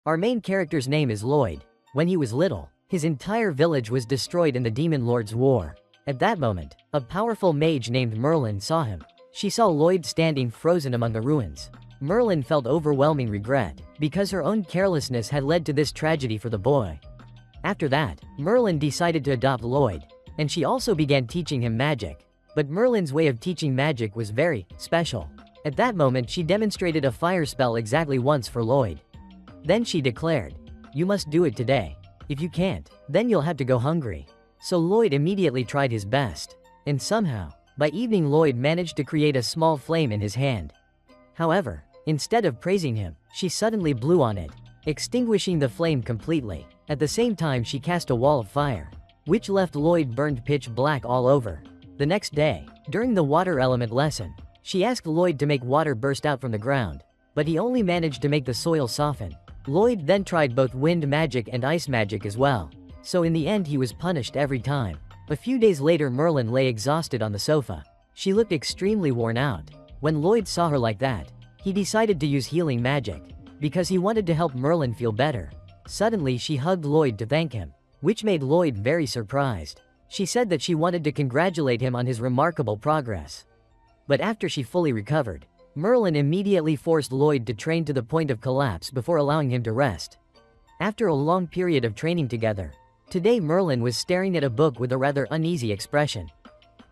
Our main character's name is Lloyd. When he was little, his entire village was destroyed in the Demon Lord's War. At that moment, a powerful mage named Merlin saw him. She saw Lloyd standing frozen among the ruins. Merlin felt overwhelming regret, because her own carelessness had led to this tragedy for the boy. After that, Merlin decided to adopt Lloyd, and she also began teaching him magic. But Merlin's way of teaching magic was very special. At that moment she demonstrated a fire spell exactly once for Lloyd. Then she declared, "You must do it today. If you can't, then you'll have to go hungry." So Lloyd immediately tried his best. And somehow, by evening Lloyd managed to create a small flame in his hand. However, instead of praising him, she suddenly blew on it, extinguishing the flame completely. At the same time she cast a wall of fire, which left Lloyd burned pitch black all over. The next day, during the water element lesson, she asked Lloyd to make water burst out from the ground, but he only managed to make the soil soften. Lloyd then tried both wind magic and ice magic as well. So in the end he was punished every time. A few days later Merlin lay exhausted on the sofa. She looked extremely worn out. When Lloyd saw her like that, he decided to use healing magic, because he wanted to help Merlin feel better. Suddenly she hugged Lloyd to thank him, which made Lloyd very surprised. She said that she wanted to congratulate him on his remarkable progress. But after she fully recovered, Merlin immediately forced Lloyd to train to the point of collapse before allowing him to rest. After a long period of training together, today Merlin was staring at a book with a rather uneasy expression.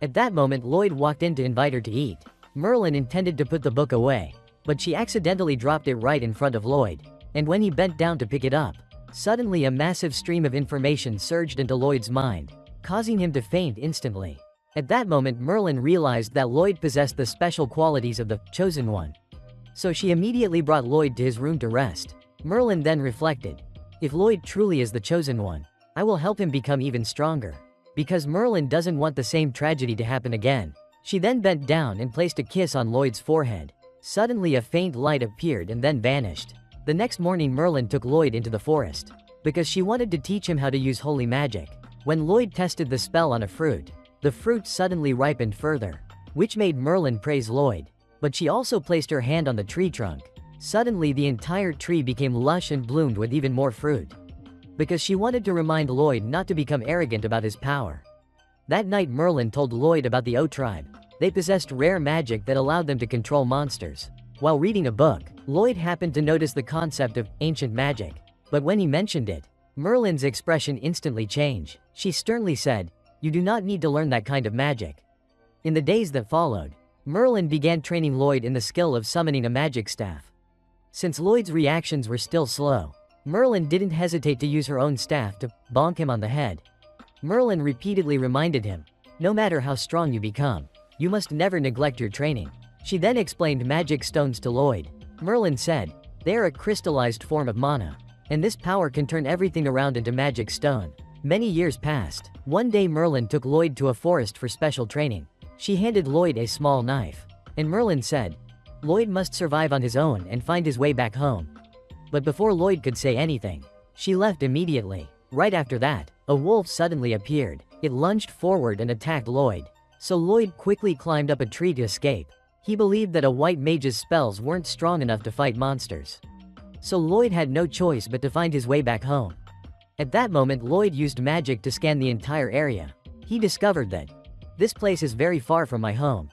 At that moment Lloyd walked in to invite her to eat. Merlin intended to put the book away, but she accidentally dropped it right in front of Lloyd. And when he bent down to pick it up, suddenly a massive stream of information surged into Lloyd's mind, causing him to faint instantly. At that moment Merlin realized that Lloyd possessed the special qualities of the Chosen One. So she immediately brought Lloyd to his room to rest. Merlin then reflected, "If Lloyd truly is the Chosen One, I will help him become even stronger." Because Merlin doesn't want the same tragedy to happen again. She then bent down and placed a kiss on Lloyd's forehead. Suddenly a faint light appeared and then vanished. The next morning Merlin took Lloyd into the forest, because she wanted to teach him how to use holy magic. When Lloyd tested the spell on a fruit, the fruit suddenly ripened further, which made Merlin praise Lloyd. But she also placed her hand on the tree trunk. Suddenly the entire tree became lush and bloomed with even more fruit, because she wanted to remind Lloyd not to become arrogant about his power. That night Merlin told Lloyd about the O tribe. They possessed rare magic that allowed them to control monsters. While reading a book, Lloyd happened to notice the concept of ancient magic. But when he mentioned it, Merlin's expression instantly changed. She sternly said, "You do not need to learn that kind of magic." In the days that followed, Merlin began training Lloyd in the skill of summoning a magic staff. Since Lloyd's reactions were still slow, Merlin didn't hesitate to use her own staff to bonk him on the head. Merlin repeatedly reminded him, "No matter how strong you become, you must never neglect your training." She then explained magic stones to Lloyd. Merlin said, "They are a crystallized form of mana, and this power can turn everything around into magic stone." Many years passed. One day Merlin took Lloyd to a forest for special training. She handed Lloyd a small knife, and Merlin said, "Lloyd must survive on his own and find his way back home." But before Lloyd could say anything, she left immediately. Right after that, a wolf suddenly appeared. It lunged forward and attacked Lloyd. So Lloyd quickly climbed up a tree to escape. He believed that a white mage's spells weren't strong enough to fight monsters. So Lloyd had no choice but to find his way back home. At that moment Lloyd used magic to scan the entire area. He discovered that, "This place is very far from my home."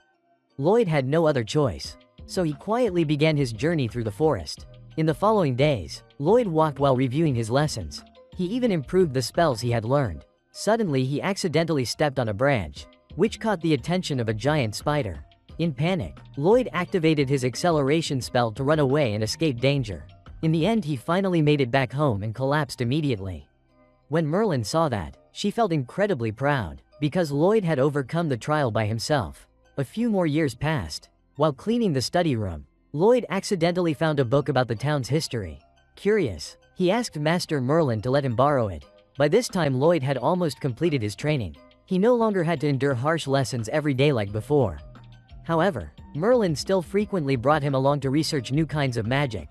Lloyd had no other choice, so he quietly began his journey through the forest. In the following days, Lloyd walked while reviewing his lessons. He even improved the spells he had learned. Suddenly he accidentally stepped on a branch, which caught the attention of a giant spider. In panic, Lloyd activated his acceleration spell to run away and escape danger. In the end he finally made it back home and collapsed immediately. When Merlin saw that, she felt incredibly proud, because Lloyd had overcome the trial by himself. A few more years passed. While cleaning the study room, Lloyd accidentally found a book about the town's history. Curious, he asked Master Merlin to let him borrow it. By this time Lloyd had almost completed his training. He no longer had to endure harsh lessons every day like before. However, Merlin still frequently brought him along to research new kinds of magic.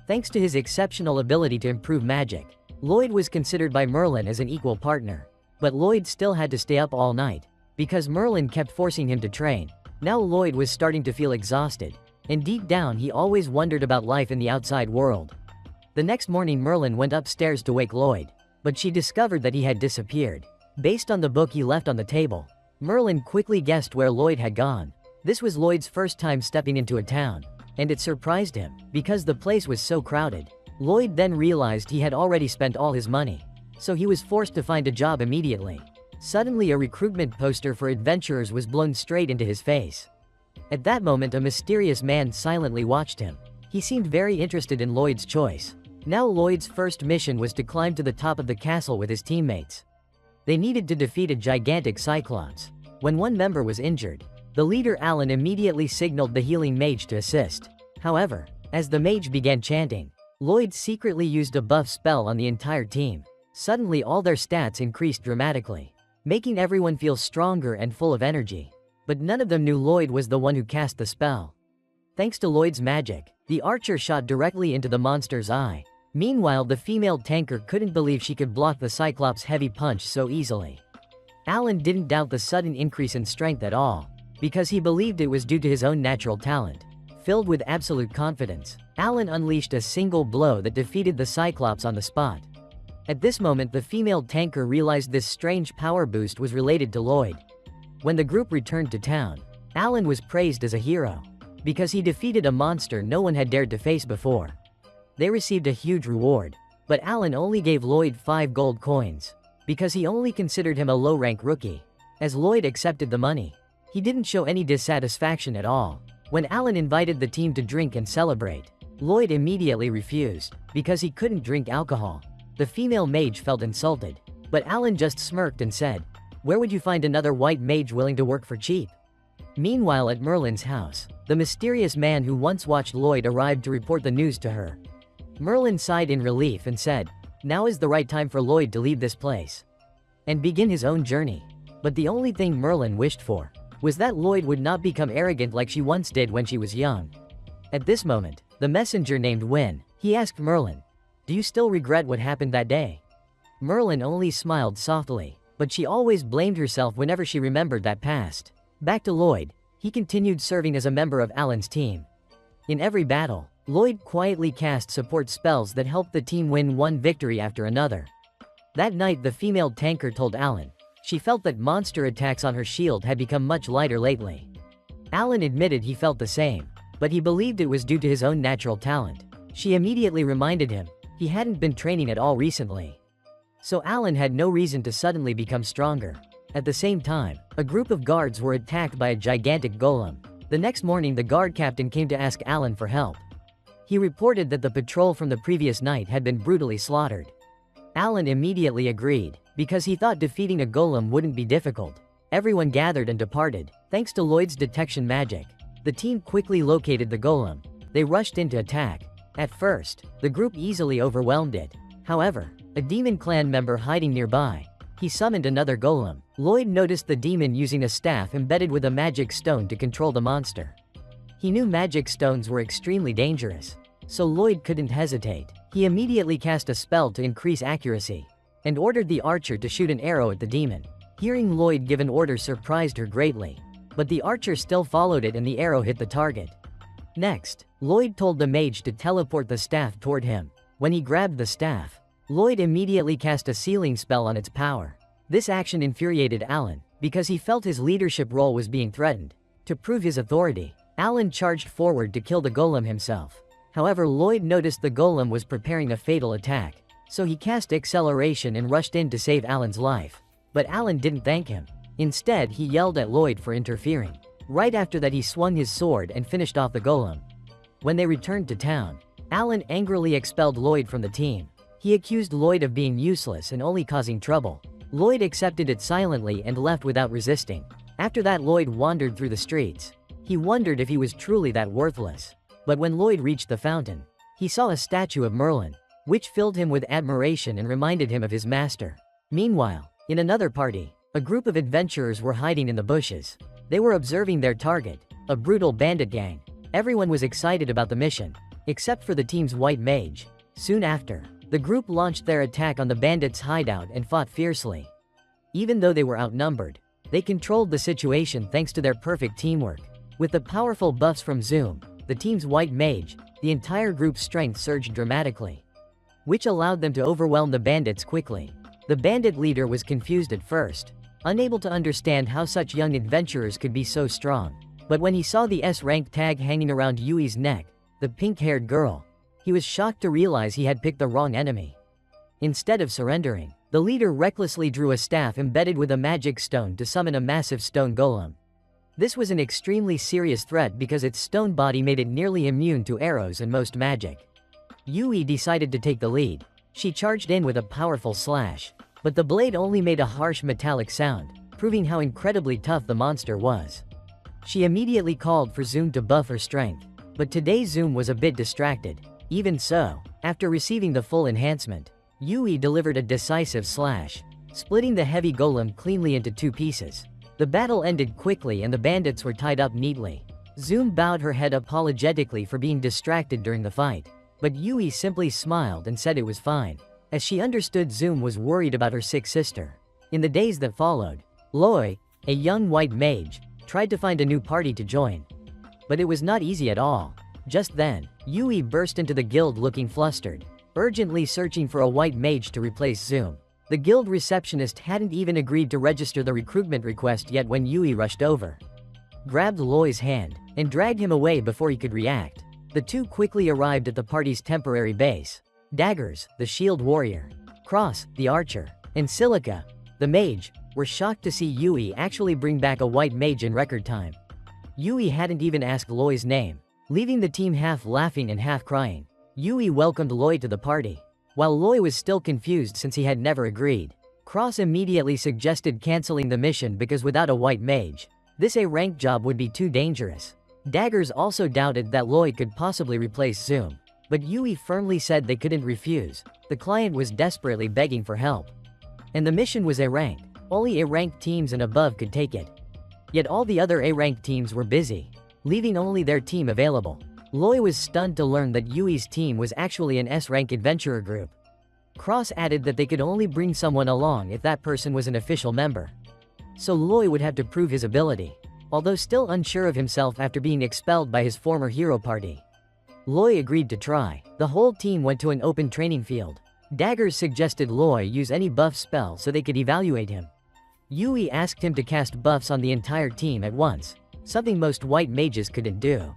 Thanks to his exceptional ability to improve magic, Lloyd was considered by Merlin as an equal partner. But Lloyd still had to stay up all night, because Merlin kept forcing him to train. Now Lloyd was starting to feel exhausted, and deep down he always wondered about life in the outside world. The next morning Merlin went upstairs to wake Lloyd, but she discovered that he had disappeared. Based on the book he left on the table, Merlin quickly guessed where Lloyd had gone. This was Lloyd's first time stepping into a town, and it surprised him, because the place was so crowded. Lloyd then realized he had already spent all his money, so he was forced to find a job immediately. Suddenly a recruitment poster for adventurers was blown straight into his face. At that moment a mysterious man silently watched him. He seemed very interested in Lloyd's choice. Now Lloyd's first mission was to climb to the top of the castle with his teammates. They needed to defeat a gigantic cyclops. When one member was injured, the leader Alan immediately signaled the healing mage to assist. However, as the mage began chanting, Lloyd secretly used a buff spell on the entire team. Suddenly all their stats increased dramatically, making everyone feel stronger and full of energy. But none of them knew Lloyd was the one who cast the spell. Thanks to Lloyd's magic, the archer shot directly into the monster's eye. Meanwhile, the female tanker couldn't believe she could block the Cyclops' heavy punch so easily. Alan didn't doubt the sudden increase in strength at all, because he believed it was due to his own natural talent. Filled with absolute confidence, Alan unleashed a single blow that defeated the Cyclops on the spot. At this moment, the female tanker realized this strange power boost was related to Lloyd. When the group returned to town, Alan was praised as a hero, because he defeated a monster no one had dared to face before. They received a huge reward, but Alan only gave Lloyd 5 gold coins, because he only considered him a low-rank rookie. As Lloyd accepted the money, he didn't show any dissatisfaction at all. When Alan invited the team to drink and celebrate, Lloyd immediately refused, because he couldn't drink alcohol. The female mage felt insulted, but Alan just smirked and said, "Where would you find another white mage willing to work for cheap?" Meanwhile, at Merlin's house, the mysterious man who once watched Lloyd arrived to report the news to her. Merlin sighed in relief and said, "Now is the right time for Lloyd to leave this place and begin his own journey." But the only thing Merlin wished for was that Lloyd would not become arrogant like she once did when she was young. At this moment, the messenger named Win, he asked Merlin, "Do you still regret what happened that day?" Merlin only smiled softly, but she always blamed herself whenever she remembered that past. Back to Lloyd, he continued serving as a member of Alan's team. In every battle, Lloyd quietly cast support spells that helped the team win one victory after another. That night the female tanker told Alan she felt that monster attacks on her shield had become much lighter lately. Alan admitted he felt the same, but he believed it was due to his own natural talent. She immediately reminded him he hadn't been training at all recently, so Alan had no reason to suddenly become stronger. At the same time, a group of guards were attacked by a gigantic golem. The next morning the guard captain came to ask Alan for help. He reported that the patrol from the previous night had been brutally slaughtered. Alan immediately agreed, because he thought defeating a golem wouldn't be difficult. Everyone gathered and departed. Thanks to Lloyd's detection magic, the team quickly located the golem. They rushed in to attack. At first, the group easily overwhelmed it. However, a demon clan member hiding nearby, he summoned another golem. Lloyd noticed the demon using a staff embedded with a magic stone to control the monster. He knew magic stones were extremely dangerous, so Lloyd couldn't hesitate. He immediately cast a spell to increase accuracy, and ordered the archer to shoot an arrow at the demon. Hearing Lloyd give an order surprised her greatly, but the archer still followed it and the arrow hit the target. Next, Lloyd told the mage to teleport the staff toward him. When he grabbed the staff, Lloyd immediately cast a sealing spell on its power. This action infuriated Alan, because he felt his leadership role was being threatened. To prove his authority, Alan charged forward to kill the golem himself. However, Lloyd noticed the golem was preparing a fatal attack, so he cast acceleration and rushed in to save Alan's life. But Alan didn't thank him. Instead, he yelled at Lloyd for interfering. Right after that, he swung his sword and finished off the golem. When they returned to town, Alan angrily expelled Lloyd from the team. He accused Lloyd of being useless and only causing trouble. Lloyd accepted it silently and left without resisting. After that, Lloyd wandered through the streets. He wondered if he was truly that worthless. But when Lloyd reached the fountain, he saw a statue of Merlin, which filled him with admiration and reminded him of his master. Meanwhile, in another party, a group of adventurers were hiding in the bushes. They were observing their target, a brutal bandit gang. Everyone was excited about the mission, except for the team's white mage. Soon after, the group launched their attack on the bandits' hideout and fought fiercely. Even though they were outnumbered, they controlled the situation thanks to their perfect teamwork. With the powerful buffs from Zoom, the team's white mage, the entire group's strength surged dramatically. which allowed them to overwhelm the bandits quickly. The bandit leader was confused at first, unable to understand how such young adventurers could be so strong. But when he saw the S-rank tag hanging around Yui's neck, the pink-haired girl, he was shocked to realize he had picked the wrong enemy. Instead of surrendering, the leader recklessly drew a staff embedded with a magic stone to summon a massive stone golem. This was an extremely serious threat because its stone body made it nearly immune to arrows and most magic. Yui decided to take the lead. She charged in with a powerful slash, but the blade only made a harsh metallic sound, proving how incredibly tough the monster was. She immediately called for Zoom to buff her strength, but today Zoom was a bit distracted. Even so, after receiving the full enhancement, Yui delivered a decisive slash, splitting the heavy golem cleanly into 2 pieces. The battle ended quickly and the bandits were tied up neatly. Zoom bowed her head apologetically for being distracted during the fight, but Yui simply smiled and said it was fine, as she understood Zoom was worried about her sick sister. In the days that followed, Loi, a young white mage, tried to find a new party to join. But it was not easy at all. Just then, Yui burst into the guild looking flustered, urgently searching for a white mage to replace Zoom. The guild receptionist hadn't even agreed to register the recruitment request yet when Yui rushed over, grabbed Loi's hand, and dragged him away before he could react. The two quickly arrived at the party's temporary base. Daggers, the shield warrior, Cross, the archer, and Silica, the mage, were shocked to see Yui actually bring back a white mage in record time. Yui hadn't even asked Loi's name, leaving the team half laughing and half crying. Yui welcomed Loi to the party. While Loi was still confused since he had never agreed, Cross immediately suggested canceling the mission because without a white mage, this A-rank job would be too dangerous. Daggers also doubted that Loi could possibly replace Zoom, but Yui firmly said they couldn't refuse. The client was desperately begging for help. And the mission was A-rank. Only A-ranked teams and above could take it. Yet all the other A-ranked teams were busy, leaving only their team available. Loi was stunned to learn that Yui's team was actually an S-rank adventurer group. Cross added that they could only bring someone along if that person was an official member. So Loi would have to prove his ability, although still unsure of himself after being expelled by his former hero party. Loi agreed to try. The whole team went to an open training field. Daggers suggested Loi use any buff spell so they could evaluate him. Yui asked him to cast buffs on the entire team at once, something most white mages couldn't do.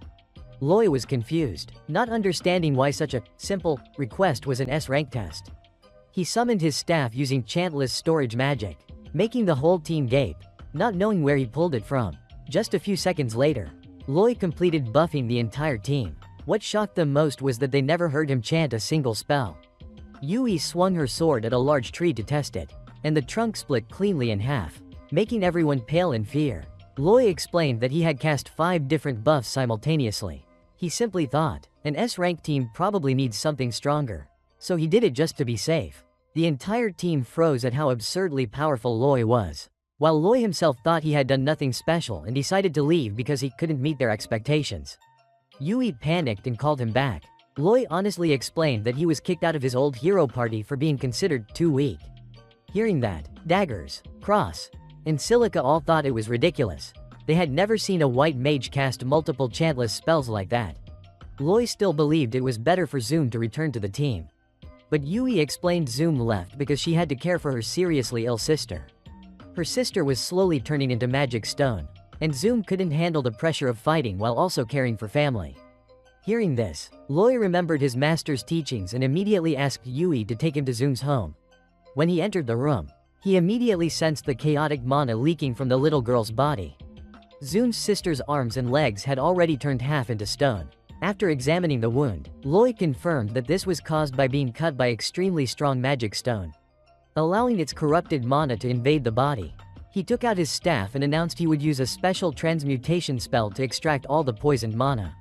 Loi was confused, not understanding why such a simple request was an S-rank test. He summoned his staff using chantless storage magic, making the whole team gape, not knowing where he pulled it from. Just a few seconds later, Loi completed buffing the entire team. What shocked them most was that they never heard him chant a single spell. Yui swung her sword at a large tree to test it, and the trunk split cleanly in half, making everyone pale in fear. Loi explained that he had cast 5 different buffs simultaneously. He simply thought, an S-rank team probably needs something stronger, so he did it just to be safe. The entire team froze at how absurdly powerful Loi was, while Loi himself thought he had done nothing special and decided to leave because he couldn't meet their expectations. Yui panicked and called him back. Loi honestly explained that he was kicked out of his old hero party for being considered too weak. Hearing that, Daggers, Cross, and Silica all thought it was ridiculous. They had never seen a white mage cast multiple chantless spells like that. Loi still believed it was better for Zoom to return to the team. But Yui explained Zoom left because she had to care for her seriously ill sister. Her sister was slowly turning into magic stone, and Zoom couldn't handle the pressure of fighting while also caring for family. Hearing this, Loi remembered his master's teachings and immediately asked Yui to take him to Zoom's home. When he entered the room, he immediately sensed the chaotic mana leaking from the little girl's body. Zoom's sister's arms and legs had already turned half into stone. After examining the wound, Loi confirmed that this was caused by being cut by extremely strong magic stone, allowing its corrupted mana to invade the body. He took out his staff and announced he would use a special transmutation spell to extract all the poisoned mana.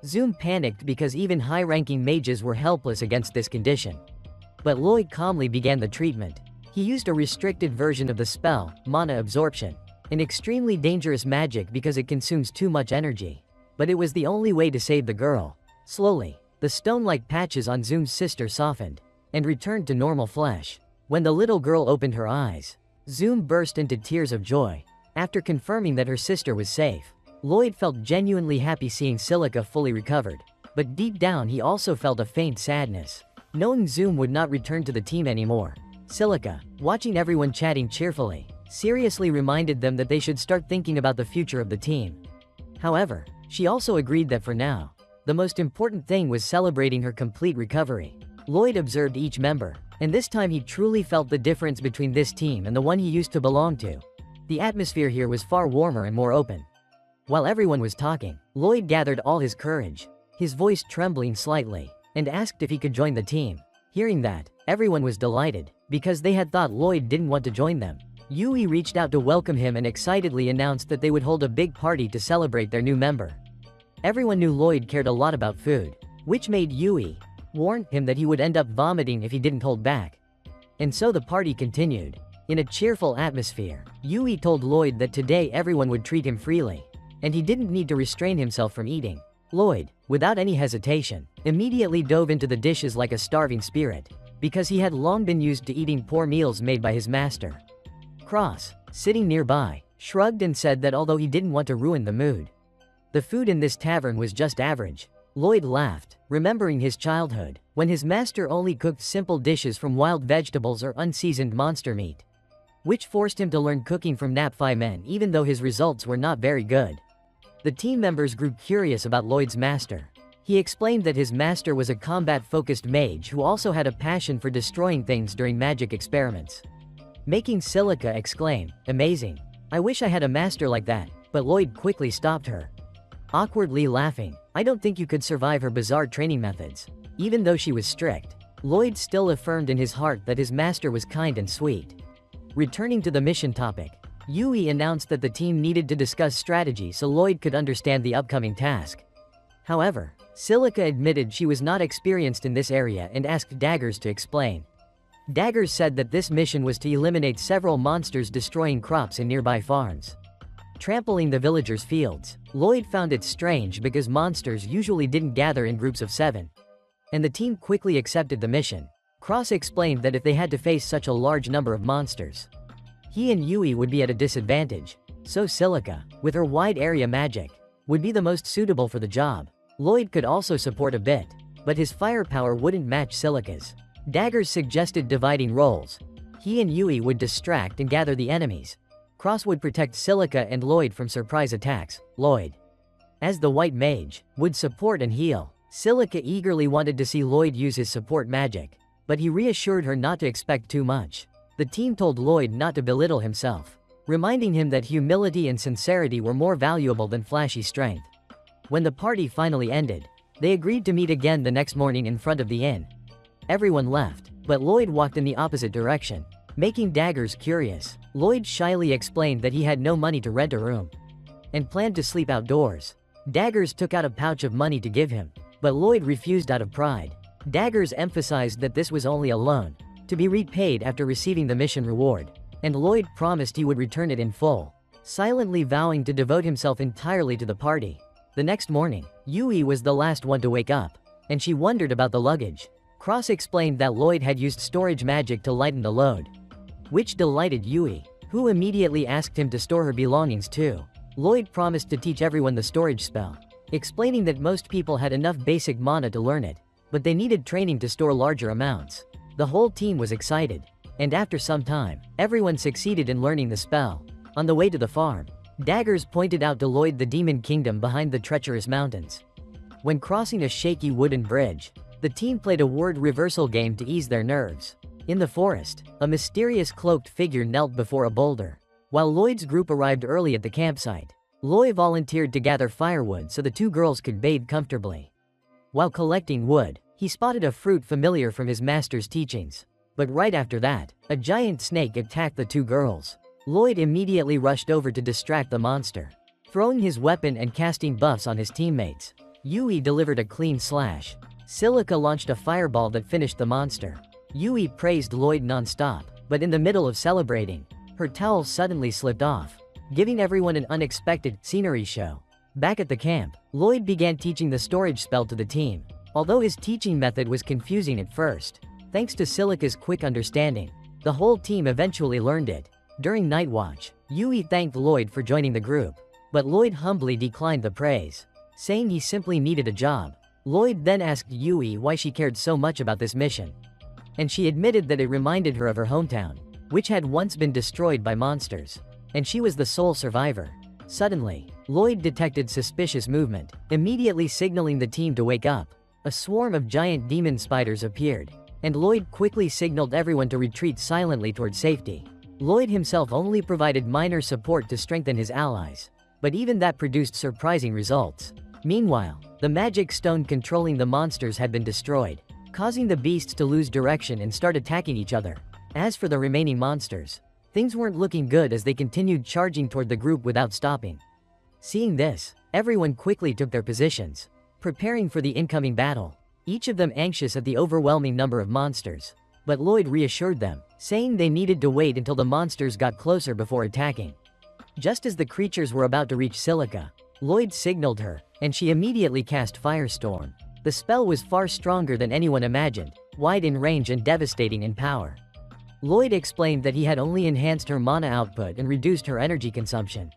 Zoom panicked because even high-ranking mages were helpless against this condition. But Loi calmly began the treatment. He used a restricted version of the spell, mana absorption, an extremely dangerous magic because it consumes too much energy. But it was the only way to save the girl. Slowly, the stone-like patches on Zoom's sister softened and returned to normal flesh. When the little girl opened her eyes, Zoom burst into tears of joy. After confirming that her sister was safe, Lloyd felt genuinely happy seeing Silica fully recovered. But deep down he also felt a faint sadness. Knowing Zoom would not return to the team anymore, Silica, watching everyone chatting cheerfully, seriously reminded them that they should start thinking about the future of the team. However, she also agreed that for now, the most important thing was celebrating her complete recovery. Lloyd observed each member, and this time he truly felt the difference between this team and the one he used to belong to. The atmosphere here was far warmer and more open. While everyone was talking, Lloyd gathered all his courage, his voice trembling slightly, and asked if he could join the team. Hearing that, everyone was delighted, because they had thought Lloyd didn't want to join them. Yui reached out to welcome him and excitedly announced that they would hold a big party to celebrate their new member. Everyone knew Lloyd cared a lot about food, which made Yui warn him that he would end up vomiting if he didn't hold back. And so the party continued. In a cheerful atmosphere, Yui told Lloyd that today everyone would treat him freely, and he didn't need to restrain himself from eating. Lloyd, without any hesitation, immediately dove into the dishes like a starving spirit, because he had long been used to eating poor meals made by his master. Cross, sitting nearby, shrugged and said that although he didn't want to ruin the mood, the food in this tavern was just average. Lloyd laughed, remembering his childhood, when his master only cooked simple dishes from wild vegetables or unseasoned monster meat, which forced him to learn cooking from Napfi men even though his results were not very good. The team members grew curious about Lloyd's master. He explained that his master was a combat-focused mage who also had a passion for destroying things during magic experiments, making Silica exclaim, "Amazing! I wish I had a master like that," but Lloyd quickly stopped her, awkwardly laughing. "I don't think you could survive her bizarre training methods." Even though she was strict, Lloyd still affirmed in his heart that his master was kind and sweet. Returning to the mission topic, Yui announced that the team needed to discuss strategy so Lloyd could understand the upcoming task. However, Silica admitted she was not experienced in this area and asked Daggers to explain. Daggers said that this mission was to eliminate several monsters destroying crops in nearby farms, trampling the villagers' fields. Lloyd found it strange because monsters usually didn't gather in groups of 7, and the team quickly accepted the mission. Cross explained that if they had to face such a large number of monsters, he and Yui would be at a disadvantage, so Silica, with her wide area magic, would be the most suitable for the job. Lloyd could also support a bit, but his firepower wouldn't match Silica's. Daggers suggested dividing roles. He and Yui would distract and gather the enemies. Cross would protect Silica and Lloyd from surprise attacks. Lloyd, as the white mage, would support and heal. Silica eagerly wanted to see Lloyd use his support magic, but he reassured her not to expect too much. The team told Lloyd not to belittle himself, reminding him that humility and sincerity were more valuable than flashy strength. When the party finally ended, they agreed to meet again the next morning in front of the inn. Everyone left, but Lloyd walked in the opposite direction, making Daggers curious. Lloyd shyly explained that he had no money to rent a room and planned to sleep outdoors. Daggers took out a pouch of money to give him, but Lloyd refused out of pride. Daggers emphasized that this was only a loan, to be repaid after receiving the mission reward, and Lloyd promised he would return it in full, silently vowing to devote himself entirely to the party. The next morning, Yui was the last one to wake up, and she wondered about the luggage. Cross explained that Lloyd had used storage magic to lighten the load, which delighted Yui, who immediately asked him to store her belongings too. Lloyd promised to teach everyone the storage spell, explaining that most people had enough basic mana to learn it, but they needed training to store larger amounts. The whole team was excited, and after some time, everyone succeeded in learning the spell. On the way to the farm, Daggers pointed out to Lloyd the demon kingdom behind the treacherous mountains. When crossing a shaky wooden bridge, the team played a word reversal game to ease their nerves. In the forest, a mysterious cloaked figure knelt before a boulder. While Lloyd's group arrived early at the campsite, Lloyd volunteered to gather firewood so the two girls could bathe comfortably. While collecting wood, he spotted a fruit familiar from his master's teachings. But right after that, a giant snake attacked the two girls. Lloyd immediately rushed over to distract the monster, throwing his weapon and casting buffs on his teammates. Yui delivered a clean slash. Silica launched a fireball that finished the monster. Yui praised Lloyd non-stop, but in the middle of celebrating, her towel suddenly slipped off, giving everyone an unexpected scenery show. Back at the camp, Lloyd began teaching the storage spell to the team. Although his teaching method was confusing at first, thanks to Silica's quick understanding, the whole team eventually learned it. During night watch, Yui thanked Lloyd for joining the group, but Lloyd humbly declined the praise, saying he simply needed a job. Lloyd then asked Yui why she cared so much about this mission. And she admitted that it reminded her of her hometown, which had once been destroyed by monsters. And she was the sole survivor. Suddenly, Lloyd detected suspicious movement, immediately signaling the team to wake up. A swarm of giant demon spiders appeared, and Lloyd quickly signaled everyone to retreat silently toward safety. Lloyd himself only provided minor support to strengthen his allies, but even that produced surprising results. Meanwhile, the magic stone controlling the monsters had been destroyed, causing the beasts to lose direction and start attacking each other. As for the remaining monsters, things weren't looking good as they continued charging toward the group without stopping. Seeing this, everyone quickly took their positions, preparing for the incoming battle, each of them anxious at the overwhelming number of monsters. But Lloyd reassured them, saying they needed to wait until the monsters got closer before attacking. Just as the creatures were about to reach Silica, Lloyd signaled her, and she immediately cast Firestorm. The spell was far stronger than anyone imagined, wide in range and devastating in power. Lloyd explained that he had only enhanced her mana output and reduced her energy consumption.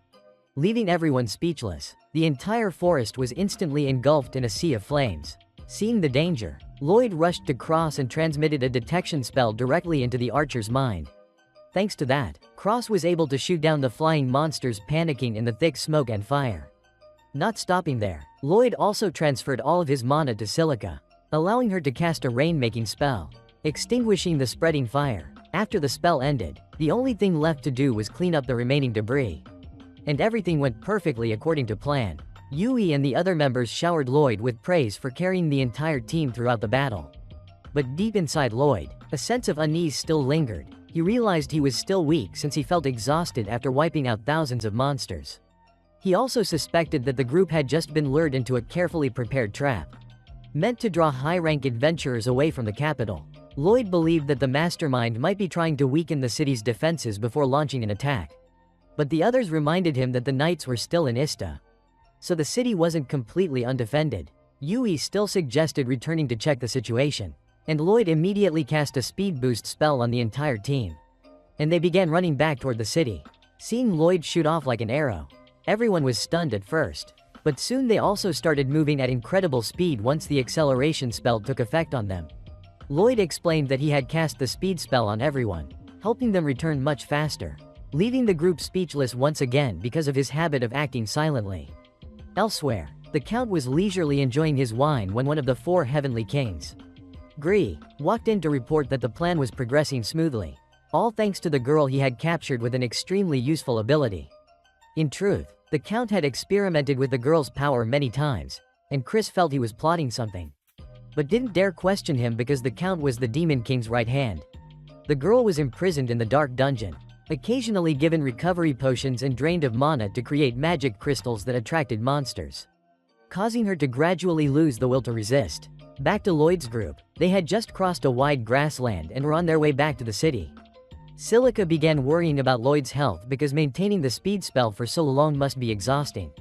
Leaving everyone speechless, the entire forest was instantly engulfed in a sea of flames. Seeing the danger, Lloyd rushed to Cross and transmitted a detection spell directly into the archer's mind. Thanks to that, Cross was able to shoot down the flying monsters panicking in the thick smoke and fire. Not stopping there, Lloyd also transferred all of his mana to Silica, allowing her to cast a rain-making spell, extinguishing the spreading fire. After the spell ended, the only thing left to do was clean up the remaining debris. And everything went perfectly according to plan. Yui and the other members showered Lloyd with praise for carrying the entire team throughout the battle. But deep inside Lloyd, a sense of unease still lingered. He realized he was still weak since he felt exhausted after wiping out thousands of monsters. He also suspected that the group had just been lured into a carefully prepared trap, meant to draw high-rank adventurers away from the capital. Lloyd believed that the mastermind might be trying to weaken the city's defenses before launching an attack. But the others reminded him that the knights were still in Ista, so the city wasn't completely undefended. Yui still suggested returning to check the situation, and Lloyd immediately cast a speed boost spell on the entire team. And they began running back toward the city. Seeing Lloyd shoot off like an arrow, everyone was stunned at first, but soon they also started moving at incredible speed once the acceleration spell took effect on them. Lloyd explained that he had cast the speed spell on everyone, helping them return much faster, leaving the group speechless once again because of his habit of acting silently. Elsewhere, the Count was leisurely enjoying his wine when one of the four heavenly kings, Gree, walked in to report that the plan was progressing smoothly, all thanks to the girl he had captured with an extremely useful ability. In truth, the Count had experimented with the girl's power many times, and Chris felt he was plotting something, but didn't dare question him because the Count was the Demon King's right hand. The girl was imprisoned in the dark dungeon, occasionally given recovery potions and drained of mana to create magic crystals that attracted monsters, causing her to gradually lose the will to resist. Back to Lloyd's group, they had just crossed a wide grassland and were on their way back to the city. Silica began worrying about Lloyd's health because maintaining the speed spell for so long must be exhausting.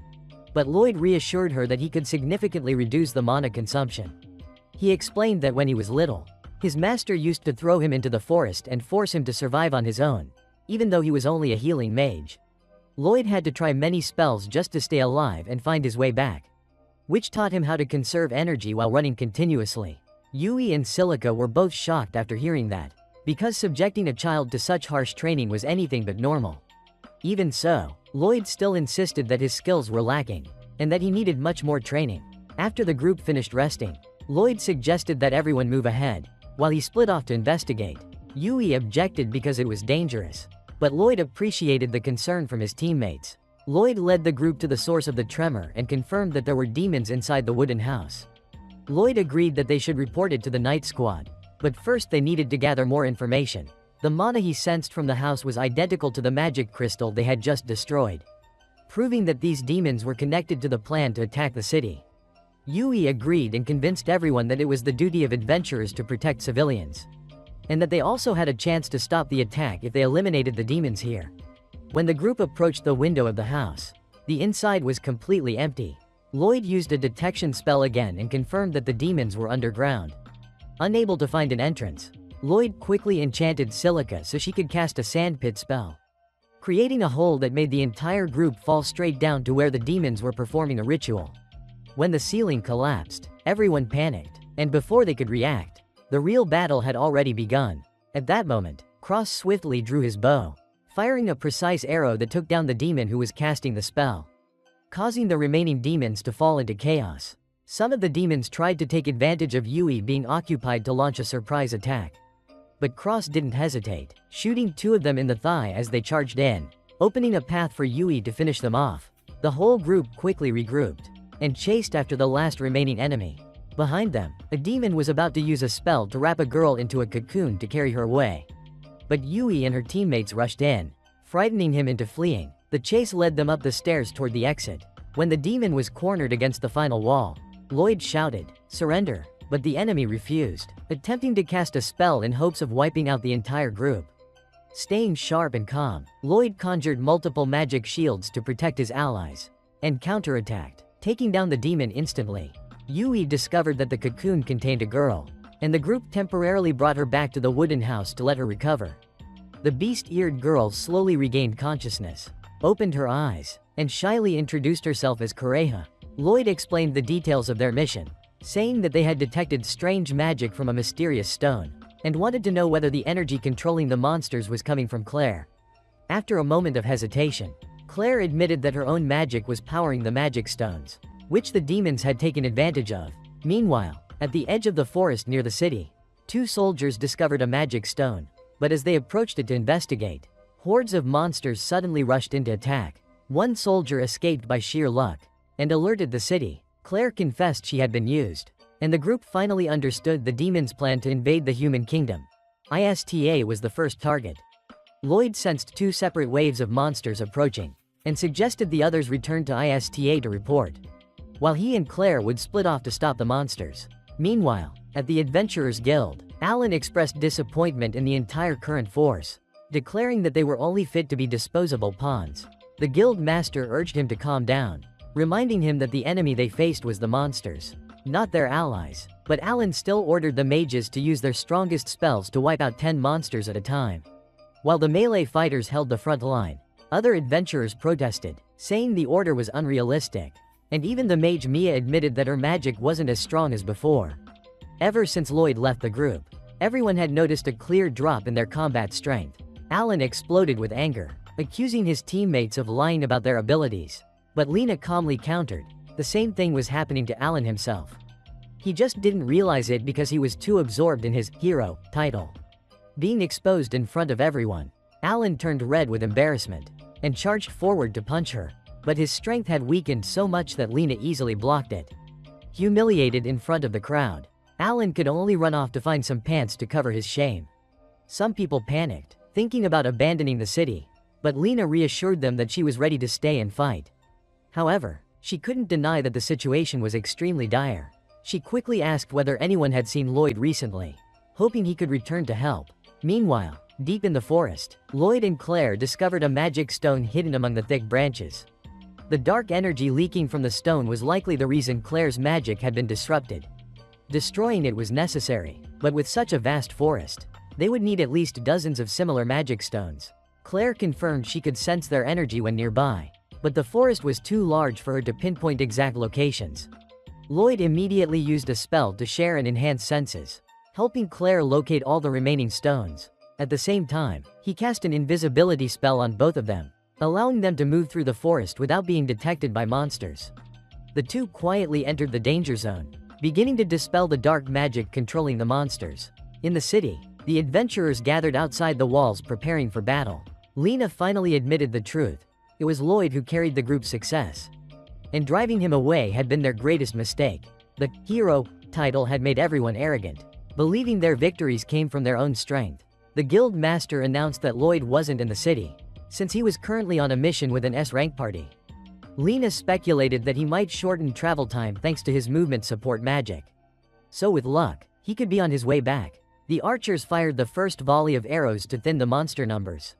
But Lloyd reassured her that he could significantly reduce the mana consumption. He explained that when he was little, his master used to throw him into the forest and force him to survive on his own, even though he was only a healing mage. Lloyd had to try many spells just to stay alive and find his way back, which taught him how to conserve energy while running continuously. Yui and Silica were both shocked after hearing that, because subjecting a child to such harsh training was anything but normal. Even so, Lloyd still insisted that his skills were lacking, and that he needed much more training. After the group finished resting, Lloyd suggested that everyone move ahead, while he split off to investigate. Yui objected because it was dangerous, but Lloyd appreciated the concern from his teammates. Lloyd led the group to the source of the tremor and confirmed that there were demons inside the wooden house. Lloyd agreed that they should report it to the Night Squad, but first they needed to gather more information. The mana he sensed from the house was identical to the magic crystal they had just destroyed, proving that these demons were connected to the plan to attack the city. Yui agreed and convinced everyone that it was the duty of adventurers to protect civilians, and that they also had a chance to stop the attack if they eliminated the demons here. When the group approached the window of the house, the inside was completely empty. Lloyd used a detection spell again and confirmed that the demons were underground. Unable to find an entrance, Lloyd quickly enchanted Silica so she could cast a sandpit spell, creating a hole that made the entire group fall straight down to where the demons were performing a ritual. When the ceiling collapsed, Everyone panicked, and before they could react, the real battle had already begun. At that moment, Cross swiftly drew his bow, firing a precise arrow that took down the demon who was casting the spell, causing the remaining demons to fall into chaos. Some of the demons tried to take advantage of Yui being occupied to launch a surprise attack. But Cross didn't hesitate, shooting 2 of them in the thigh as they charged in, opening a path for Yui to finish them off. The whole group quickly regrouped and chased after the last remaining enemy. Behind them, a demon was about to use a spell to wrap a girl into a cocoon to carry her away. But Yui and her teammates rushed in, frightening him into fleeing. The chase led them up the stairs toward the exit. When the demon was cornered against the final wall, Lloyd shouted, "Surrender!" But the enemy refused, attempting to cast a spell in hopes of wiping out the entire group. Staying sharp and calm, Lloyd conjured multiple magic shields to protect his allies, and counterattacked, taking down the demon instantly. Yui discovered that the cocoon contained a girl, and the group temporarily brought her back to the wooden house to let her recover. The beast-eared girl slowly regained consciousness, opened her eyes, and shyly introduced herself as Kureha. Lloyd explained the details of their mission, saying that they had detected strange magic from a mysterious stone, and wanted to know whether the energy controlling the monsters was coming from Claire. After a moment of hesitation, Claire admitted that her own magic was powering the magic stones, which the demons had taken advantage of. Meanwhile, at the edge of the forest near the city, 2 soldiers discovered a magic stone, but as they approached it to investigate, hordes of monsters suddenly rushed in to attack. One soldier escaped by sheer luck and alerted the city. Claire confessed she had been used, and the group finally understood the demons' plan to invade the human kingdom. ISTA was the first target. Lloyd sensed 2 separate waves of monsters approaching, and suggested the others return to ISTA to report, while he and Claire would split off to stop the monsters. Meanwhile, at the Adventurers Guild, Alan expressed disappointment in the entire current force, declaring that they were only fit to be disposable pawns. The guild master urged him to calm down, reminding him that the enemy they faced was the monsters, not their allies. But Alan still ordered the mages to use their strongest spells to wipe out 10 monsters at a time. While the melee fighters held the front line, other adventurers protested, saying the order was unrealistic. And even the mage Mia admitted that her magic wasn't as strong as before. Ever since Lloyd left the group, everyone had noticed a clear drop in their combat strength. Alan exploded with anger, accusing his teammates of lying about their abilities. But Lena calmly countered, the same thing was happening to Alan himself. He just didn't realize it because he was too absorbed in his hero title being exposed in front of everyone. Alan turned red with embarrassment and charged forward to punch her, but his strength had weakened so much that Lena easily blocked it. Humiliated in front of the crowd, Alan could only run off to find some pants to cover his shame. Some people panicked, thinking about abandoning the city, but Lena reassured them that she was ready to stay and fight. However, she couldn't deny that the situation was extremely dire. She quickly asked whether anyone had seen Lloyd recently, hoping he could return to help. Meanwhile, deep in the forest, Lloyd and Claire discovered a magic stone hidden among the thick branches. The dark energy leaking from the stone was likely the reason Claire's magic had been disrupted. Destroying it was necessary, but with such a vast forest, they would need at least dozens of similar magic stones. Claire confirmed she could sense their energy when nearby, but the forest was too large for her to pinpoint exact locations. Lloyd immediately used a spell to share and enhance senses, helping Claire locate all the remaining stones. At the same time, he cast an invisibility spell on both of them, allowing them to move through the forest without being detected by monsters. The 2 quietly entered the danger zone, beginning to dispel the dark magic controlling the monsters. In the city, the adventurers gathered outside the walls preparing for battle. Lena finally admitted the truth. It was Lloyd who carried the group's success, and driving him away had been their greatest mistake. The hero title had made everyone arrogant, believing their victories came from their own strength. The guild master announced that Lloyd wasn't in the city, since he was currently on a mission with an S-rank party. Lena speculated that he might shorten travel time thanks to his movement support magic. So with luck, he could be on his way back. The archers fired the first volley of arrows to thin the monster numbers.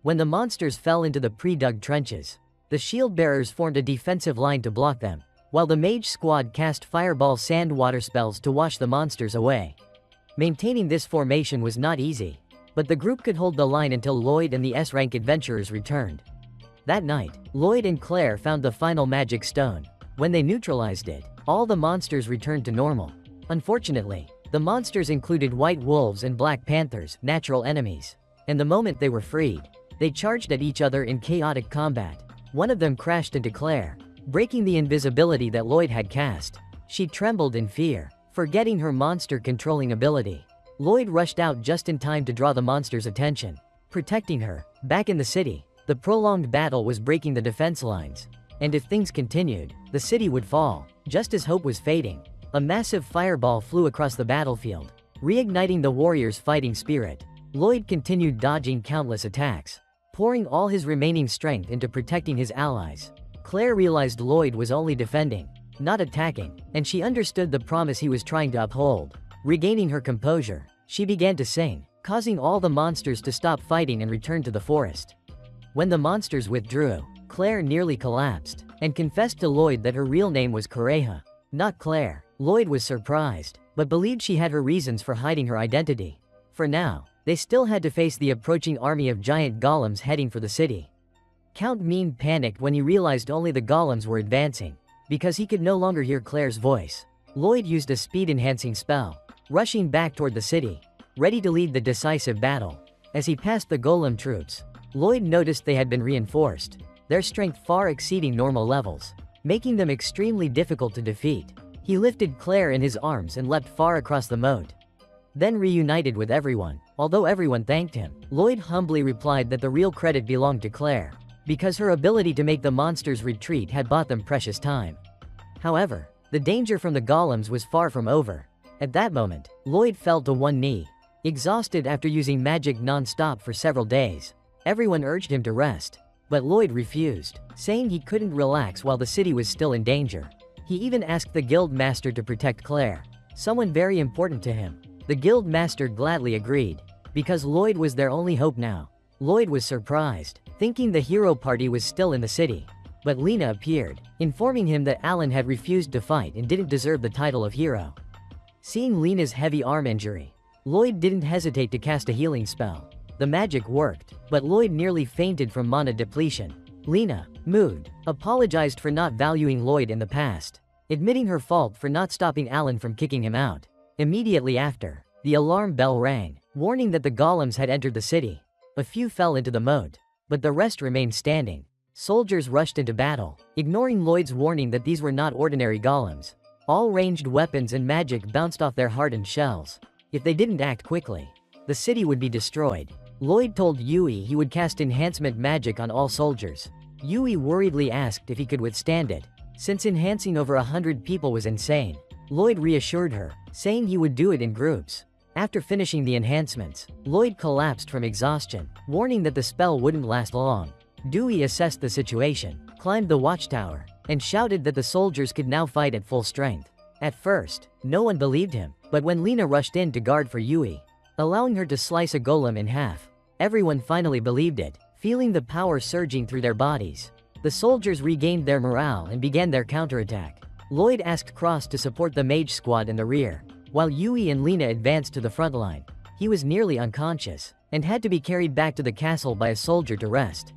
When the monsters fell into the pre-dug trenches, the shield-bearers formed a defensive line to block them, while the mage squad cast fireball sand water spells to wash the monsters away. Maintaining this formation was not easy, but the group could hold the line until Lloyd and the S-rank adventurers returned. That night, Lloyd and Claire found the final magic stone. When they neutralized it, all the monsters returned to normal. Unfortunately, the monsters included white wolves and black panthers, natural enemies. And the moment they were freed, they charged at each other in chaotic combat. One of them crashed into Claire, breaking the invisibility that Lloyd had cast. She trembled in fear, forgetting her monster-controlling ability. Lloyd rushed out just in time to draw the monster's attention, protecting her. Back in the city, the prolonged battle was breaking the defense lines. And if things continued, the city would fall. Just as hope was fading, a massive fireball flew across the battlefield, reigniting the warrior's fighting spirit. Lloyd continued dodging countless attacks, pouring all his remaining strength into protecting his allies. Claire realized Lloyd was only defending, not attacking, and she understood the promise he was trying to uphold. Regaining her composure, she began to sing, causing all the monsters to stop fighting and return to the forest. When the monsters withdrew, Claire nearly collapsed, and confessed to Lloyd that her real name was Coreja, not Claire. Lloyd was surprised, but believed she had her reasons for hiding her identity. For now, they still had to face the approaching army of giant golems heading for the city. Count Mean panicked when he realized only the golems were advancing, because he could no longer hear Claire's voice. Lloyd used a speed-enhancing spell, rushing back toward the city, ready to lead the decisive battle. As he passed the golem troops, Lloyd noticed they had been reinforced, their strength far exceeding normal levels, making them extremely difficult to defeat. He lifted Claire in his arms and leapt far across the moat, then reunited with everyone. Although everyone thanked him, Lloyd humbly replied that the real credit belonged to Claire, because her ability to make the monsters retreat had bought them precious time. However, the danger from the golems was far from over. At that moment, Lloyd fell to one knee, exhausted after using magic non-stop for several days. Everyone urged him to rest, but Lloyd refused, saying he couldn't relax while the city was still in danger. He even asked the guild master to protect Claire, someone very important to him. The guild master gladly agreed, because Lloyd was their only hope now. Lloyd was surprised, thinking the hero party was still in the city. But Lena appeared, informing him that Alan had refused to fight and didn't deserve the title of hero. Seeing Lena's heavy arm injury, Lloyd didn't hesitate to cast a healing spell. The magic worked, but Lloyd nearly fainted from mana depletion. Lena, moved, apologized for not valuing Lloyd in the past, admitting her fault for not stopping Alan from kicking him out. Immediately after, the alarm bell rang, warning that the golems had entered the city. A few fell into the moat, but the rest remained standing. Soldiers rushed into battle, ignoring Lloyd's warning that these were not ordinary golems. All ranged weapons and magic bounced off their hardened shells. If they didn't act quickly, the city would be destroyed. Lloyd told Yui he would cast enhancement magic on all soldiers. Yui worriedly asked if he could withstand it, since enhancing over 100 people was insane. Lloyd reassured her, saying he would do it in groups. After finishing the enhancements, Lloyd collapsed from exhaustion, warning that the spell wouldn't last long. Dewey assessed the situation, climbed the watchtower, and shouted that the soldiers could now fight at full strength. At first, no one believed him, but when Lena rushed in to guard for Yui, allowing her to slice a golem in half, everyone finally believed it, feeling the power surging through their bodies. The soldiers regained their morale and began their counterattack. Lloyd asked Cross to support the mage squad in the rear, while Yui and Lena advanced to the front line. He was nearly unconscious, and had to be carried back to the castle by a soldier to rest.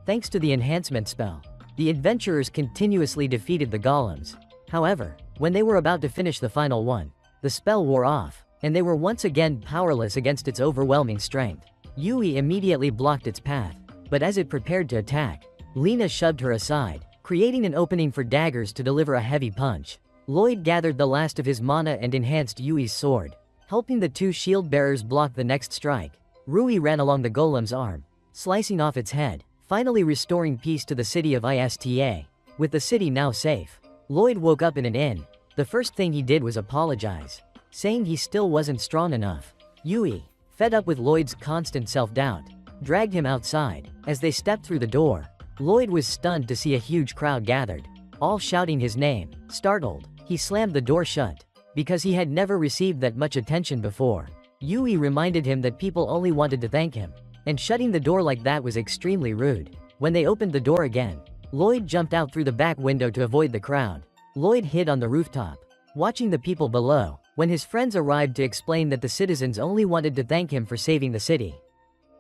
Thanks to the enhancement spell, the adventurers continuously defeated the golems. However, when they were about to finish the final one, the spell wore off, and they were once again powerless against its overwhelming strength. Yui immediately blocked its path, but as it prepared to attack, Lena shoved her aside, creating an opening for daggers to deliver a heavy punch. Lloyd gathered the last of his mana and enhanced Yui's sword, helping the two shield bearers block the next strike. Rui ran along the golem's arm, slicing off its head, finally restoring peace to the city of Ista. With the city now safe, Lloyd woke up in an inn. The first thing he did was apologize, saying he still wasn't strong enough. Yui, fed up with Lloyd's constant self-doubt, dragged him outside. As they stepped through the door, Lloyd was stunned to see a huge crowd gathered, all shouting his name. Startled, he slammed the door shut, because he had never received that much attention before. Yui reminded him that people only wanted to thank him, and shutting the door like that was extremely rude. When they opened the door again, Lloyd jumped out through the back window to avoid the crowd. Lloyd hid on the rooftop, watching the people below, when his friends arrived to explain that the citizens only wanted to thank him for saving the city.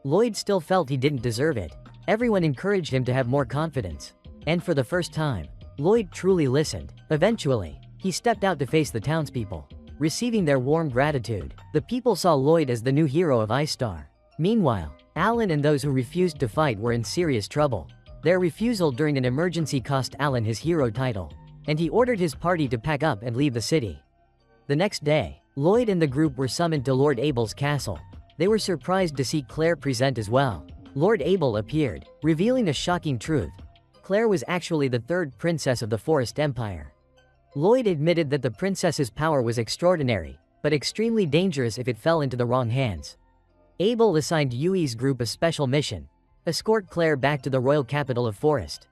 Lloyd still felt he didn't deserve it. Everyone encouraged him to have more confidence. And for the first time, Lloyd truly listened. Eventually, He stepped out to face the townspeople, receiving their warm gratitude. The people saw Lloyd as the new hero of Ice Star. Meanwhile, Alan and those who refused to fight were in serious trouble. Their refusal during an emergency cost Alan his hero title, and he ordered his party to pack up and leave the city. The next day, Lloyd and the group were summoned to Lord Abel's castle. They were surprised to see Claire present as well. Lord Abel appeared, revealing a shocking truth. Claire was actually the third princess of the Forest Empire. Lloyd admitted that the princess's power was extraordinary, but extremely dangerous if it fell into the wrong hands. Abel assigned Yui's group a special mission: escort Claire back to the royal capital of Forest.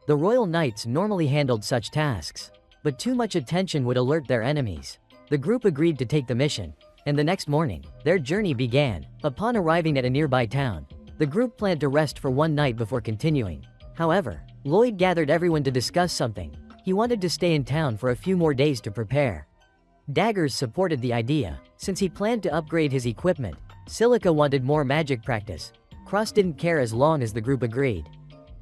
The royal knights normally handled such tasks, but too much attention would alert their enemies. The group agreed to take the mission, and the next morning, their journey began. Upon arriving at a nearby town, the group planned to rest for one night before continuing. However, Lloyd gathered everyone to discuss something. He wanted to stay in town for a few more days to prepare. Daggers supported the idea, since he planned to upgrade his equipment. Silica wanted more magic practice. Cross didn't care as long as the group agreed.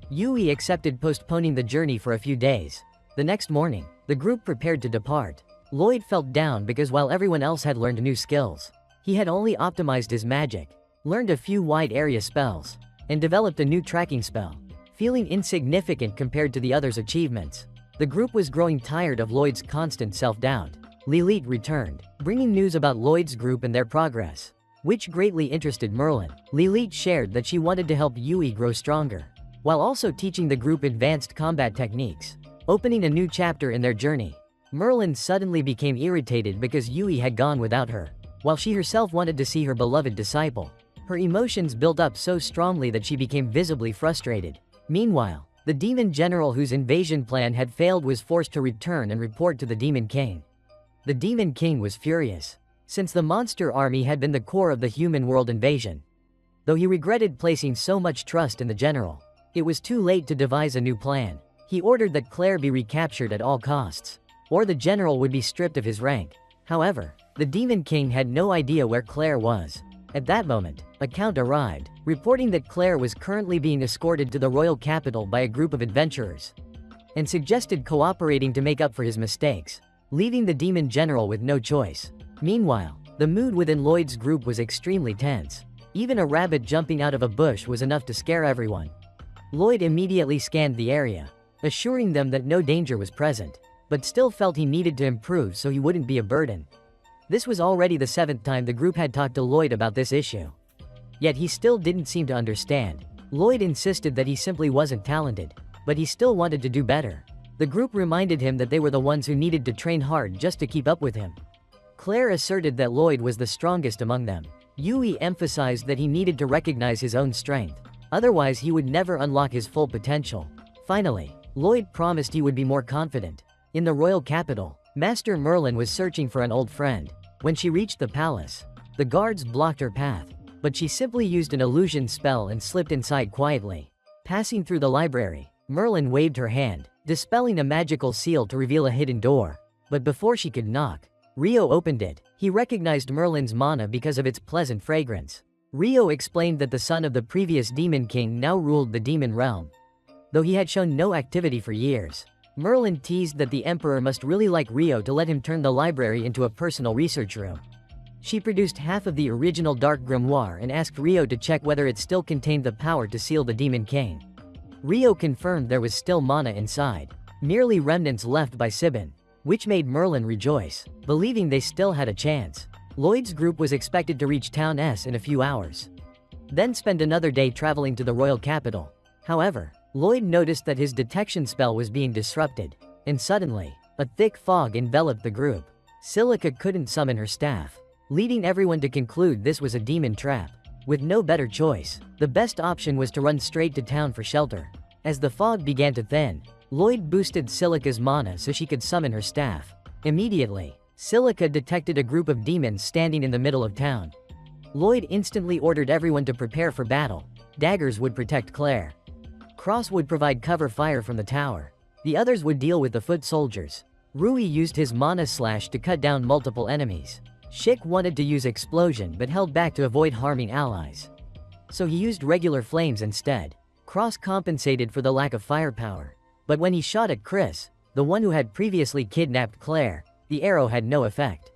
Yui accepted postponing the journey for a few days. The next morning, the group prepared to depart. Lloyd felt down because while everyone else had learned new skills, he had only optimized his magic, learned a few wide area spells, and developed a new tracking spell. Feeling insignificant compared to the others' achievements, the group was growing tired of Lloyd's constant self-doubt. Lilith returned, bringing news about Lloyd's group and their progress, which greatly interested Merlin. Lilith shared that she wanted to help Yui grow stronger, while also teaching the group advanced combat techniques, opening a new chapter in their journey. Merlin suddenly became irritated because Yui had gone without her, while she herself wanted to see her beloved disciple. Her emotions built up so strongly that she became visibly frustrated. Meanwhile, the demon general whose invasion plan had failed was forced to return and report to the Demon King. The Demon King was furious, since the monster army had been the core of the human world invasion. Though he regretted placing so much trust in the general, it was too late to devise a new plan. He ordered that Claire be recaptured at all costs, or the general would be stripped of his rank. However, the Demon King had no idea where Claire was. At that moment, a count arrived, reporting that Claire was currently being escorted to the royal capital by a group of adventurers, and suggested cooperating to make up for his mistakes, leaving the demon general with no choice. Meanwhile, the mood within Lloyd's group was extremely tense. Even a rabbit jumping out of a bush was enough to scare everyone. Lloyd immediately scanned the area, assuring them that no danger was present, but still felt he needed to improve so he wouldn't be a burden. This was already the 7th time the group had talked to Lloyd about this issue. Yet he still didn't seem to understand. Lloyd insisted that he simply wasn't talented, but he still wanted to do better. The group reminded him that they were the ones who needed to train hard just to keep up with him. Claire asserted that Lloyd was the strongest among them. Yui emphasized that he needed to recognize his own strength, otherwise he would never unlock his full potential. Finally, Lloyd promised he would be more confident. In the royal capital, Master Merlin was searching for an old friend. When she reached the palace, the guards blocked her path, but she simply used an illusion spell and slipped inside quietly. Passing through the library, Merlin waved her hand, dispelling a magical seal to reveal a hidden door. But before she could knock, Rio opened it. He recognized Merlin's mana because of its pleasant fragrance. Rio explained that the son of the previous Demon King now ruled the demon realm, though he had shown no activity for years. Merlin teased that the Emperor must really like Rio to let him turn the library into a personal research room. She produced half of the original Dark Grimoire and asked Rio to check whether it still contained the power to seal the Demon King. Rio confirmed there was still mana inside, merely remnants left by Sibin, which made Merlin rejoice, believing they still had a chance. Lloyd's group was expected to reach Town S in a few hours, then spend another day traveling to the royal capital. However, Lloyd noticed that his detection spell was being disrupted, and suddenly, a thick fog enveloped the group. Silica couldn't summon her staff, leading everyone to conclude this was a demon trap. With no better choice, the best option was to run straight to town for shelter. As the fog began to thin, Lloyd boosted Silica's mana so she could summon her staff. Immediately, Silica detected a group of demons standing in the middle of town. Lloyd instantly ordered everyone to prepare for battle. Daggers would protect Claire. Cross would provide cover fire from the tower. The others would deal with the foot soldiers. Rui used his mana slash to cut down multiple enemies. Schick wanted to use explosion but held back to avoid harming allies, so he used regular flames instead. Cross compensated for the lack of firepower, but when he shot at Chris, the one who had previously kidnapped Claire, the arrow had no effect.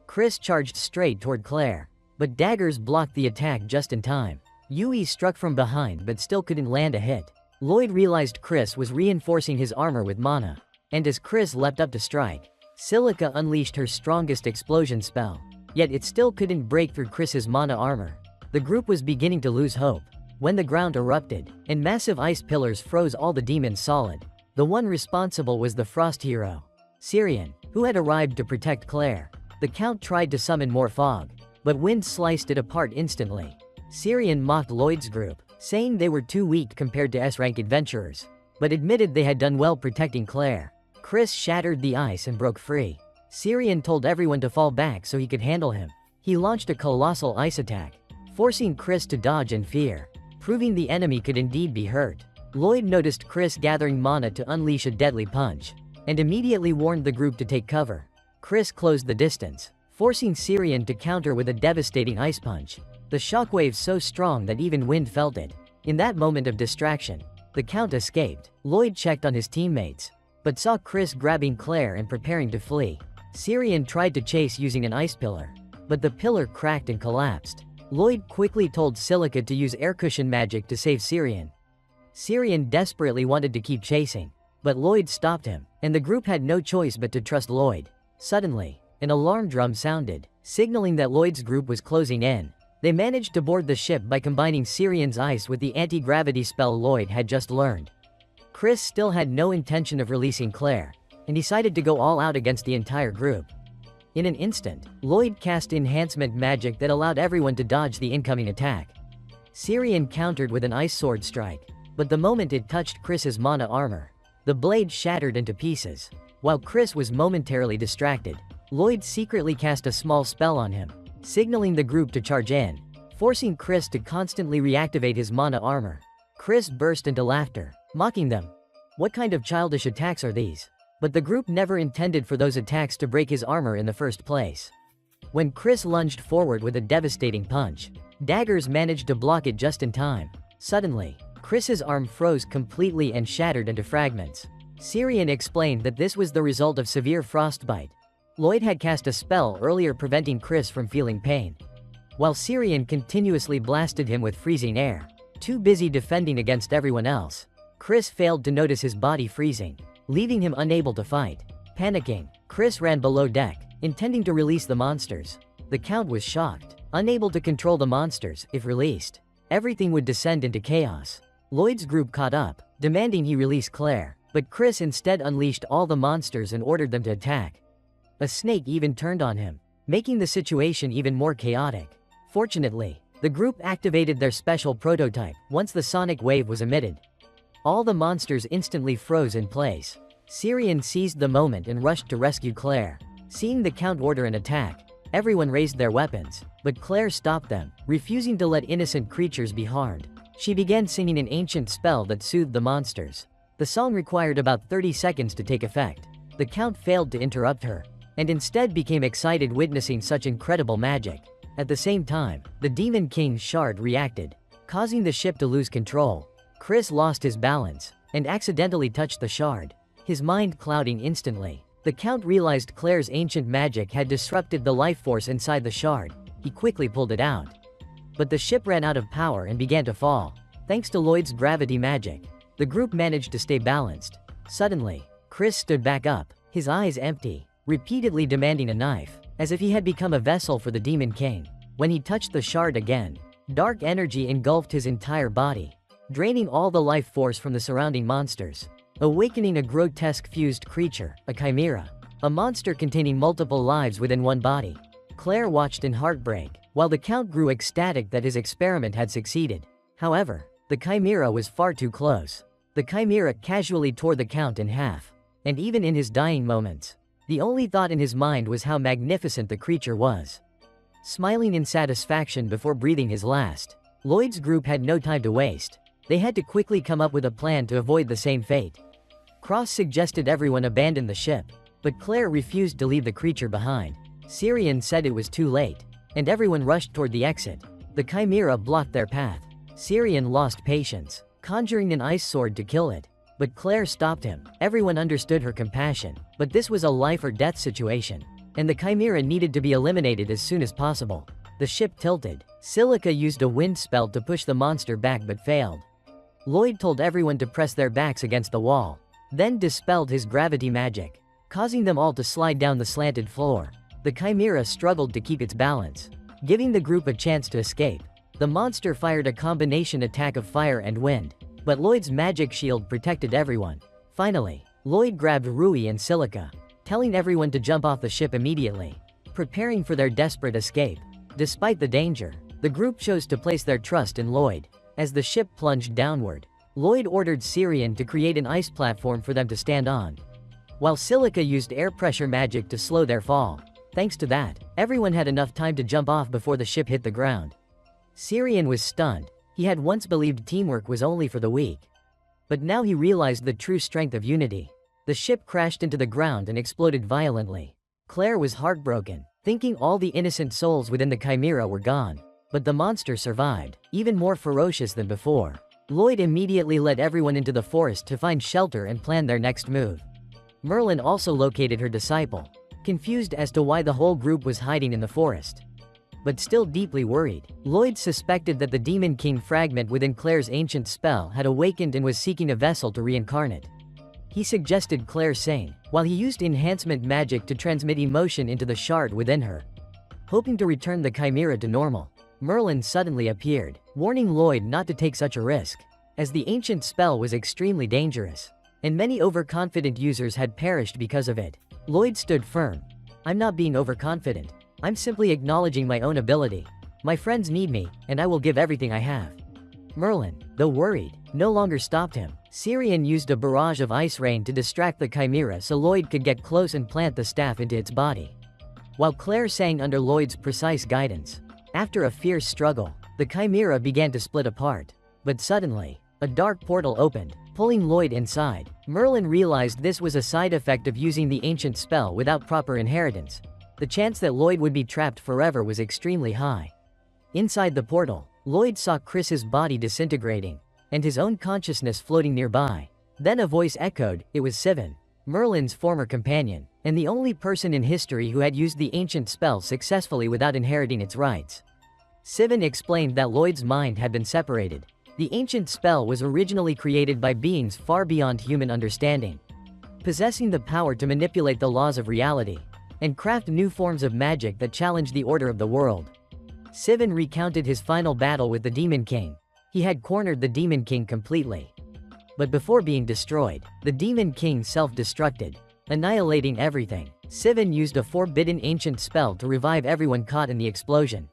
Chris charged straight toward Claire, but daggers blocked the attack just in time. Yui struck from behind but still couldn't land a hit. Lloyd realized Chris was reinforcing his armor with mana, and as Chris leapt up to strike, Silica unleashed her strongest explosion spell. Yet it still couldn't break through Chris's mana armor. The group was beginning to lose hope when the ground erupted, and massive ice pillars froze all the demons solid. The one responsible was the Frost hero, Syrian, who had arrived to protect Claire. The Count tried to summon more fog, but wind sliced it apart instantly. Syrian mocked Lloyd's group, saying they were too weak compared to S-rank adventurers, but admitted they had done well protecting Claire. Chris shattered the ice and broke free. Syrian told everyone to fall back so he could handle him. He launched a colossal ice attack, forcing Chris to dodge in fear, proving the enemy could indeed be hurt. Lloyd noticed Chris gathering mana to unleash a deadly punch, and immediately warned the group to take cover. Chris closed the distance, forcing Syrian to counter with a devastating ice punch. The shockwave so strong that even wind felt it. In that moment of distraction, the Count escaped. Lloyd checked on his teammates, but saw Chris grabbing Claire and preparing to flee. Syrian tried to chase using an ice pillar, but the pillar cracked and collapsed. Lloyd quickly told Silica to use air cushion magic to save Syrian. Syrian desperately wanted to keep chasing, but Lloyd stopped him, and the group had no choice but to trust Lloyd. Suddenly, an alarm drum sounded, signaling that Lloyd's group was closing in. They managed to board the ship by combining Syrian's ice with the anti-gravity spell Lloyd had just learned. Chris still had no intention of releasing Claire, and decided to go all out against the entire group. In an instant, Lloyd cast enhancement magic that allowed everyone to dodge the incoming attack. Syrian countered with an ice sword strike, but the moment it touched Chris's mana armor, the blade shattered into pieces. While Chris was momentarily distracted, Lloyd secretly cast a small spell on him, signaling the group to charge in, forcing Chris to constantly reactivate his mana armor. Chris burst into laughter, mocking them. What kind of childish attacks are these? But the group never intended for those attacks to break his armor in the first place. When Chris lunged forward with a devastating punch, daggers managed to block it just in time. Suddenly, Chris's arm froze completely and shattered into fragments. Syrian explained that this was the result of severe frostbite. Lloyd had cast a spell earlier preventing Chris from feeling pain, while Syrian continuously blasted him with freezing air, too busy defending against everyone else. Chris failed to notice his body freezing, leaving him unable to fight. Panicking, Chris ran below deck, intending to release the monsters. The Count was shocked, unable to control the monsters. If released, everything would descend into chaos. Lloyd's group caught up, demanding he release Claire, but Chris instead unleashed all the monsters and ordered them to attack. A snake even turned on him, making the situation even more chaotic. Fortunately, the group activated their special prototype once the sonic wave was emitted. All the monsters instantly froze in place. Syrian seized the moment and rushed to rescue Claire. Seeing the Count order an attack, everyone raised their weapons, but Claire stopped them, refusing to let innocent creatures be harmed. She began singing an ancient spell that soothed the monsters. The song required about 30 seconds to take effect. The Count failed to interrupt her, and instead became excited witnessing such incredible magic. At the same time, the Demon King's shard reacted, causing the ship to lose control. Chris lost his balance, and accidentally touched the shard, his mind clouding instantly. The Count realized Claire's ancient magic had disrupted the life force inside the shard. He quickly pulled it out. But the ship ran out of power and began to fall. Thanks to Lloyd's gravity magic, the group managed to stay balanced. Suddenly, Chris stood back up, his eyes empty, repeatedly demanding a knife, as if he had become a vessel for the Demon King. When he touched the shard again, dark energy engulfed his entire body, draining all the life force from the surrounding monsters, awakening a grotesque fused creature, a chimera, a monster containing multiple lives within one body. Claire watched in heartbreak, while the Count grew ecstatic that his experiment had succeeded. However, the chimera was far too close. The chimera casually tore the Count in half, and even in his dying moments, the only thought in his mind was how magnificent the creature was. Smiling in satisfaction before breathing his last, Lloyd's group had no time to waste. They had to quickly come up with a plan to avoid the same fate. Cross suggested everyone abandon the ship, but Claire refused to leave the creature behind. Syrian said it was too late, and everyone rushed toward the exit. The chimera blocked their path. Syrian lost patience, conjuring an ice sword to kill it. But Claire stopped him. Everyone understood her compassion, but this was a life or death situation, and the Chimera needed to be eliminated as soon as possible. The ship tilted. Silica used a wind spell to push the monster back but failed. Lloyd told everyone to press their backs against the wall, then dispelled his gravity magic, causing them all to slide down the slanted floor. The Chimera struggled to keep its balance, giving the group a chance to escape. The monster fired a combination attack of fire and wind, but Lloyd's magic shield protected everyone. Finally, Lloyd grabbed Rui and Silica, telling everyone to jump off the ship immediately, preparing for their desperate escape. Despite the danger, the group chose to place their trust in Lloyd. As the ship plunged downward, Lloyd ordered Syrian to create an ice platform for them to stand on, while Silica used air pressure magic to slow their fall. Thanks to that, everyone had enough time to jump off before the ship hit the ground. Syrian was stunned. He had once believed teamwork was only for the weak, but now he realized the true strength of unity. The ship crashed into the ground and exploded violently. Claire was heartbroken, thinking all the innocent souls within the Chimera were gone. But the monster survived, even more ferocious than before. Lloyd immediately led everyone into the forest to find shelter and plan their next move. Merlin also located her disciple, confused as to why the whole group was hiding in the forest. But still deeply worried, Lloyd suspected that the Demon King fragment within Claire's ancient spell had awakened and was seeking a vessel to reincarnate. He suggested Claire sing, while he used enhancement magic to transmit emotion into the shard within her, hoping to return the Chimera to normal. Merlin suddenly appeared, warning Lloyd not to take such a risk, as the ancient spell was extremely dangerous, and many overconfident users had perished because of it. Lloyd stood firm. "I'm not being overconfident. I'm simply acknowledging my own ability. My friends need me, and I will give everything I have." Merlin, though worried, no longer stopped him. Syrian used a barrage of ice rain to distract the Chimera so Lloyd could get close and plant the staff into its body, while Claire sang under Lloyd's precise guidance. After a fierce struggle, the Chimera began to split apart. But suddenly, a dark portal opened, pulling Lloyd inside. Merlin realized this was a side effect of using the ancient spell without proper inheritance. The chance that Lloyd would be trapped forever was extremely high. Inside the portal, Lloyd saw Chris's body disintegrating, and his own consciousness floating nearby. Then a voice echoed. It was Sivan, Merlin's former companion, and the only person in history who had used the ancient spell successfully without inheriting its rights. Sivan explained that Lloyd's mind had been separated. The ancient spell was originally created by beings far beyond human understanding, possessing the power to manipulate the laws of reality and craft new forms of magic that challenged the order of the world. Sivan recounted his final battle with the Demon King. He had cornered the Demon King completely. But before being destroyed, the Demon King self-destructed, annihilating everything. Sivan used a forbidden ancient spell to revive everyone caught in the explosion,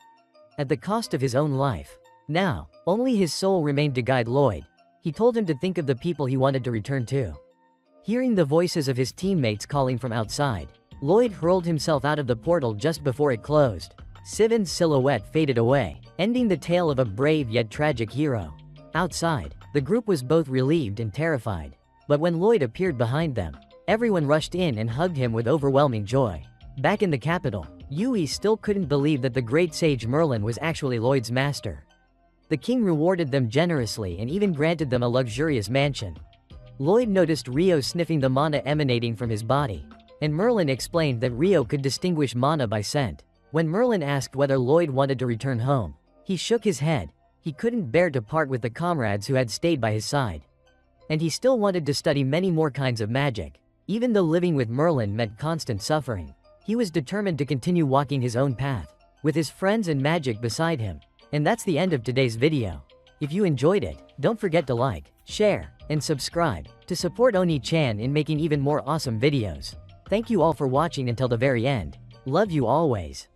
at the cost of his own life. Now, only his soul remained to guide Lloyd. He told him to think of the people he wanted to return to. Hearing the voices of his teammates calling from outside, Lloyd hurled himself out of the portal just before it closed. Sivan's silhouette faded away, ending the tale of a brave yet tragic hero. Outside, the group was both relieved and terrified. But when Lloyd appeared behind them, everyone rushed in and hugged him with overwhelming joy. Back in the capital, Yui still couldn't believe that the great sage Merlin was actually Lloyd's master. The king rewarded them generously and even granted them a luxurious mansion. Lloyd noticed Rio sniffing the mana emanating from his body, and Merlin explained that Rio could distinguish mana by scent. When Merlin asked whether Lloyd wanted to return home, he shook his head. He couldn't bear to part with the comrades who had stayed by his side. And he still wanted to study many more kinds of magic. Even though living with Merlin meant constant suffering, he was determined to continue walking his own path, with his friends and magic beside him. And that's the end of today's video. If you enjoyed it, don't forget to like, share, and subscribe to support Oni-chan in making even more awesome videos. Thank you all for watching until the very end. Love you always.